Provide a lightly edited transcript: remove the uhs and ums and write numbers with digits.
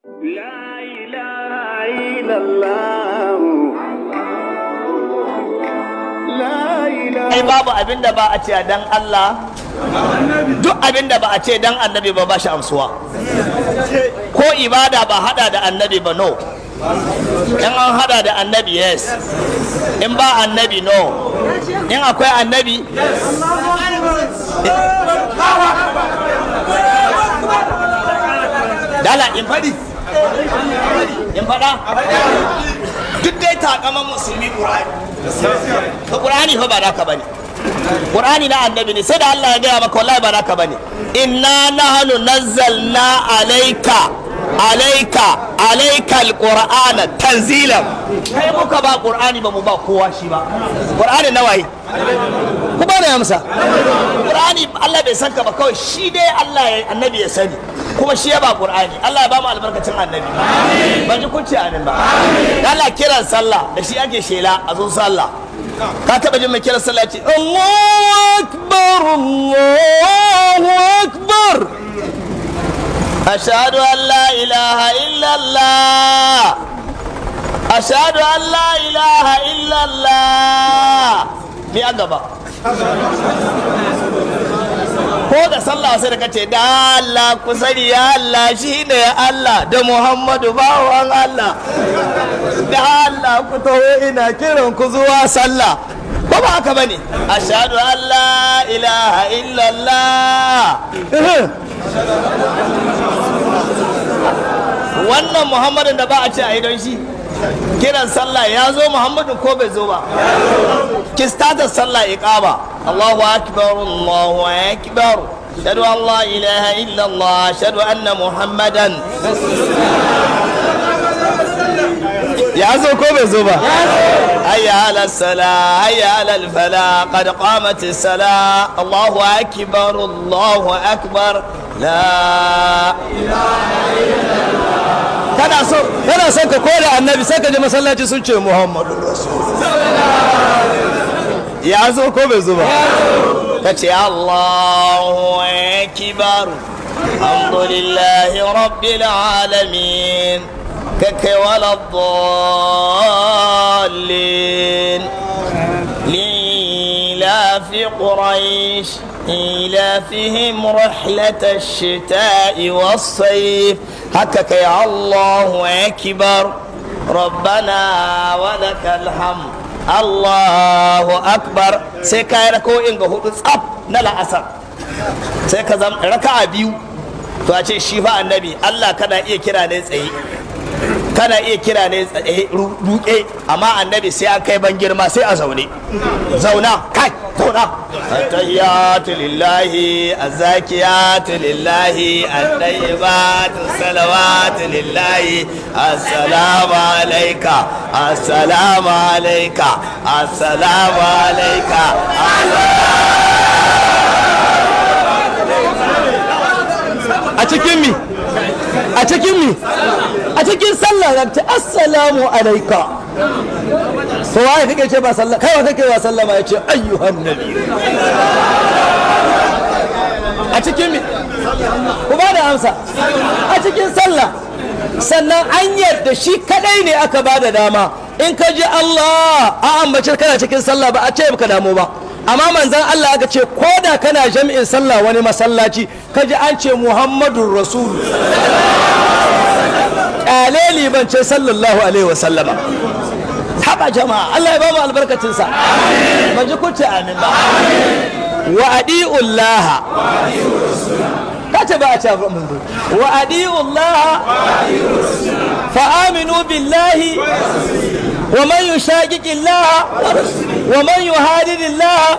La ilaha illallah. La ilaha. Ai babu abinda ba a ce dan Allah, duk abinda ba a ce dan annabi ba shi amsuwa. Ko ibada ba hada da annabi ba, no. In an hada da annabi, yes. In ba annabi, no. In akwai annabi, dala in faɗi, in faɗa duk dai takaman musulmi ƙur'ani fa ba naka bane, ƙur'ani na annabi ne, sai da Allah ya gaya maka wallahi ba naka bane. Inna nahnu nazzalna alaika alqur'ana tanzilan. Kai muka ba ƙur'ani ba mu ba kowa shi ba. ƙur'ani na waye? ku ba da amsa. ƙur'ani Allah bai san ka ba, kawai shi dai Allah annabi ya sani, kuma shi ya ba ƙur'ani. Allah ya ba mu albarkacin annabi. Ban ji kunce amin ba. Allah kiran sallah da shi ake shela a zo sallah. Ka taɓa jin mai kiran sallah ce Allahu akbar, Allahu akbar, ashhadu an la ilaha illallah, ashhadu an la ilaha illallah. Ni a gaba ko da sallah sai da kace da Allah ku sani ya Allah shine ya Allah da Muhammadu bawan Allah, da Allah ku taho ina kiran ku zuwa sallah, ko ba haka bane? Ashhadu an la ilaha illallah. Wannan Muhammadun da ba a ce a yi don shi kiran sallah ya zo Muhammadu ko bai zo ba? Kistatar sallah iqama Allahu akbar, Allahu akbar, ashhadu an la ilaha illallah, ashhadu anna Muhammadan. Ya zo ko bai zo ba? Hayya ala salah, hayya ala falah, qad qamatis salah, Allahu akbar, Allahu akbar, la ilaha illallah. Kana so ka kore annabi sai ka je masallaci sun ce Muhammadu Rasulullah. Ya zo ko bai zo ba? Ka ce Allahu akbar, alhamdulillahi rabbil alamin, ka kai wala dallin, lilafi quraish إيلافهم رحلة الشتاء والصيف. هكك يا الله أكبر ربنا ولك الحمد الله أكبر. سيكا يركو إنغو هدو صاب نلا أسر سيكا زم ركع بيو تو أشي شفاء النبي الله كان إيه كرا نيس إيه kana iya kira ne ruke, amma annabi sai an kai ban girma sai a zauna kai zauna. At-tahiyyatu lillahi, az-zakiyatu lillahi, at-tayyibatu salawatu lillahi, assalamu alayka, assalamu alayka, assalamu alayka. A cikin sallah zan ce assalamu alaika. So waye kake ce ba sallah, kai wa kake wa sallama ya ce ayyuhan nabi. A cikin mi ku ba da amsa. A cikin sallah, sannan an yarda shi kadai ne aka ba da dama in ka ji Allah a ambace kana cikin sallah ba a ce baka damu ba, amma manzan Allah aka ce ko da kana jami'in sallah wani masallaci ka ji an ce Muhammadun Rasul, ƙaleli ban ce sallallahu alaihi wasallama. Haɓa jama'a, Allah ya ba mu albarkacinsa. Ban ji kuce amin ba. Wa adi'ullaha, ka ce ba a ce wa adi'ullaha fa aminu billahi wa man yushaqiqillaha wa man yuhadidillaha